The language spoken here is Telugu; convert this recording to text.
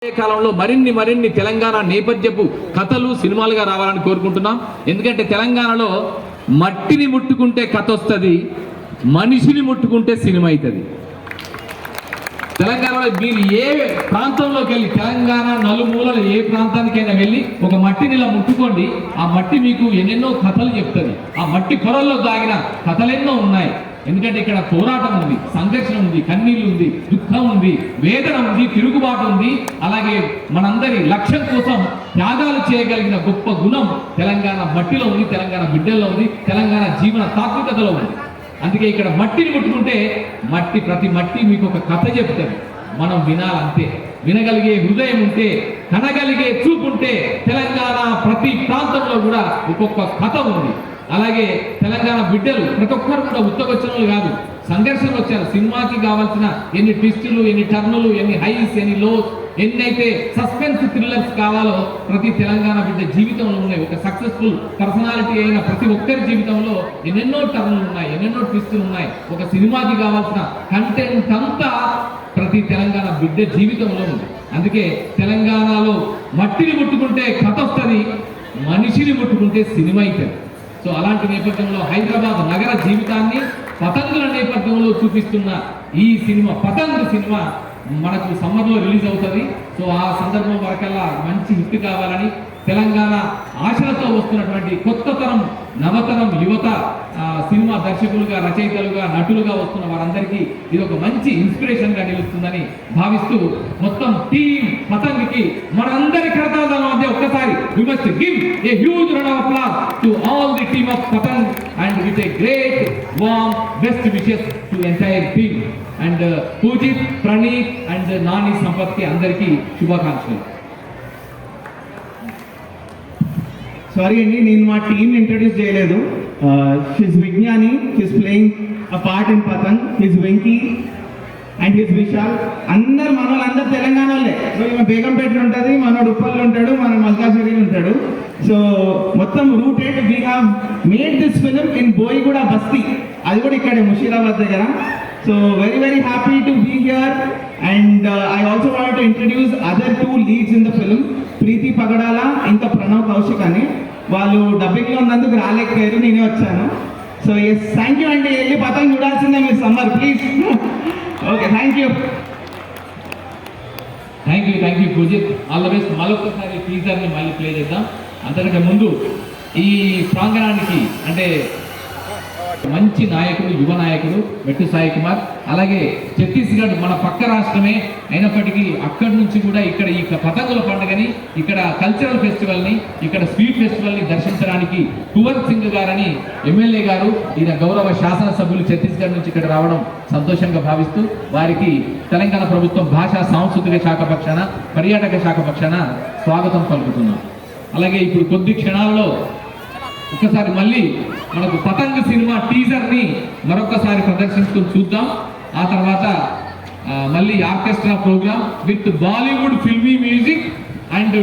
కాలంలో మరిన్ని తెలంగాణ నేపథ్యపు కథలు సినిమాలుగా రావాలని కోరుకుంటున్నాం. ఎందుకంటే తెలంగాణలో మట్టిని ముట్టుకుంటే కథ వస్తుంది, మనిషిని ముట్టుకుంటే సినిమా అవుతుంది. తెలంగాణలో మీరు ఏ ప్రాంతంలోకి వెళ్ళి, తెలంగాణ నలుమూలలు ఏ ప్రాంతానికైనా వెళ్ళి ఒక మట్టిని ఇలా ముట్టుకోండి, ఆ మట్టి మీకు ఎన్నెన్నో కథలు చెప్తుంది. ఆ మట్టి పొరల్లో దాగిన కథలెన్నో ఉన్నాయి. ఎందుకంటే ఇక్కడ పోరాటం ఉంది, సంఘర్షణ ఉంది, కన్నీళ్ళు ఉంది, దుఃఖం ఉంది, వేదన ఉంది, తిరుగుబాటు ఉంది. అలాగే మనందరి లక్ష్యం కోసం త్యాగాలు చేయగలిగిన గొప్ప గుణం తెలంగాణ మట్టిలో ఉంది, తెలంగాణ బిడ్డల్లో ఉంది, తెలంగాణ జీవన తాత్వికతలో ఉంది. అందుకే ఇక్కడ మట్టిని ముట్టుకుంటే ప్రతి మట్టి మీకు ఒక కథ చెప్తుంది. మనం వినాలంతే. వినగలిగే హృదయం ఉంటే, కనగలిగే చూపు ఉంటే తెలంగాణ ప్రతి ప్రాంతంలో కూడా ఒక్కొక్క కథ ఉంది. అలాగే తెలంగాణ బిడ్డలు ప్రతి ఒక్కరు కూడా ఉత్తగొచ్చినలు కాదు, సంఘర్షణలు వచ్చారు. సినిమాకి కావాల్సిన ఎన్ని ట్విస్టులు, ఎన్ని టర్నులు, ఎన్ని హైస్, ఎన్ని లోస్, ఎన్నైతే సస్పెన్స్ థ్రిల్లర్స్ కావాలో ప్రతి తెలంగాణ బిడ్డ జీవితంలో ఉన్నాయి. ఒక సక్సెస్ఫుల్ పర్సనాలిటీ అయిన ప్రతి ఒక్కరి జీవితంలో ఎన్నెన్నో టర్నులు ఉన్నాయి, ఎన్నెన్నో ట్విస్టులు ఉన్నాయి. ఒక సినిమాకి కావాల్సిన కంటెంట్ అంతా ప్రతి తెలంగాణ బిడ్డ జీవితంలో ఉంది. అందుకే తెలంగాణలో మట్టిని ముట్టుకుంటే కథ వస్తుంది, మనిషిని ముట్టుకుంటే సినిమా అవుతుంది. సో అలాంటి నేపథ్యంలో హైదరాబాద్ నగర జీవితాన్ని పతంగుల నేపథ్యంలో చూపిస్తున్న ఈ సినిమా, పతంగ్ సినిమా మనకు సమ్మర్లో రిలీజ్ అవుతుంది. సో ఆ సందర్భం వరకల్లా మంచి హిట్ కావాలని తెలంగాణ ఆశలతో వస్తున్నటువంటి కొత్త తరం, నవతరం యువత సినిమా దర్శకులుగా, రచయితలుగా, నటులుగా వస్తున్న వారందరికీ ఇది ఒక మంచి ఇన్స్పిరేషన్ గా నిలుస్తుందని భావిస్తూ మొత్తం టీమ్ పతంగ్కి మనందరి కరతాళాల మధ్య ఒక్కసారి we must give a huge round of applause to all the team of Patang and with a great warm best wishes to entire team and Pujit, Praneet and Nani Sampath ki andariki shubhakankshalu. Sorry అండి, నేను మా టీమ్ ఇంట్రడ్యూస్ చేయలేదు. He's Vignani, he's playing a part in Patang, he's Venky and he's Vishal. అందరు మన వాళ్ళందరూ తెలంగాణ వాళ్ళే. సో ఈమె బేగంపేటలో ఉంటుంది, మనోడు ఉప్పల్లో ఉంటాడు, మన మల్కాజ్గిరిలో ఉంటాడు. సో మొత్తం rooted. We have made this film in Boiguda బస్తీ, అది కూడా ఇక్కడే ముషీరాబాద్ దగ్గర. So very happy to be here and I also want to introduce other 2 leads in the film, Preethi Pagadala ఇంకా ప్రణవ్ కౌశిక్ అని. వాళ్ళు డబ్బింగ్లో ఉన్నందుకు రాలేకపోయారు, నేనే వచ్చాను. సో ఎస్, థ్యాంక్ యూ అండి. వెళ్ళి పతంగ్ చూడాల్సిందే మీరు summer, please. Okay, thank you Poojith. All the best. మరొకసారి టీజర్ని మళ్ళీ ప్లే చేద్దాం. అంతకంటే ముందు ఈ ప్రాంగణానికి అంటే మంచి నాయకుడు, యువ నాయకుడు మెట్టు సాయి కుమార్. అలాగే ఛత్తీస్గఢ్ మన పక్క రాష్ట్రమే అయినప్పటికీ అక్కడి నుంచి కూడా ఇక్కడ ఈ పతంగుల పండుగని, ఇక్కడ కల్చరల్ ఫెస్టివల్ని, ఇక్కడ స్వీట్ ఫెస్టివల్ని దర్శించడానికి కువర్ సింగ్ గారని ఎమ్మెల్యే గారు, ఈయన గౌరవ శాసనసభ్యులు ఛత్తీస్గఢ్ నుంచి ఇక్కడ రావడం సంతోషంగా భావిస్తూ వారికి తెలంగాణ ప్రభుత్వం భాషా సాంస్కృతిక శాఖ పక్షాన, పర్యాటక శాఖ పక్షాన స్వాగతం పలుకుతున్నాం. అలాగే ఇప్పుడు కొద్ది క్షణాల్లో ఒక్కసారి మళ్ళీ మనకు పతంగ్ సినిమా టీజర్ని మరొకసారి ప్రదర్శించుకుని చూద్దాం. ఆ తర్వాత మళ్ళీ orchestra programme with Bollywood filmy music and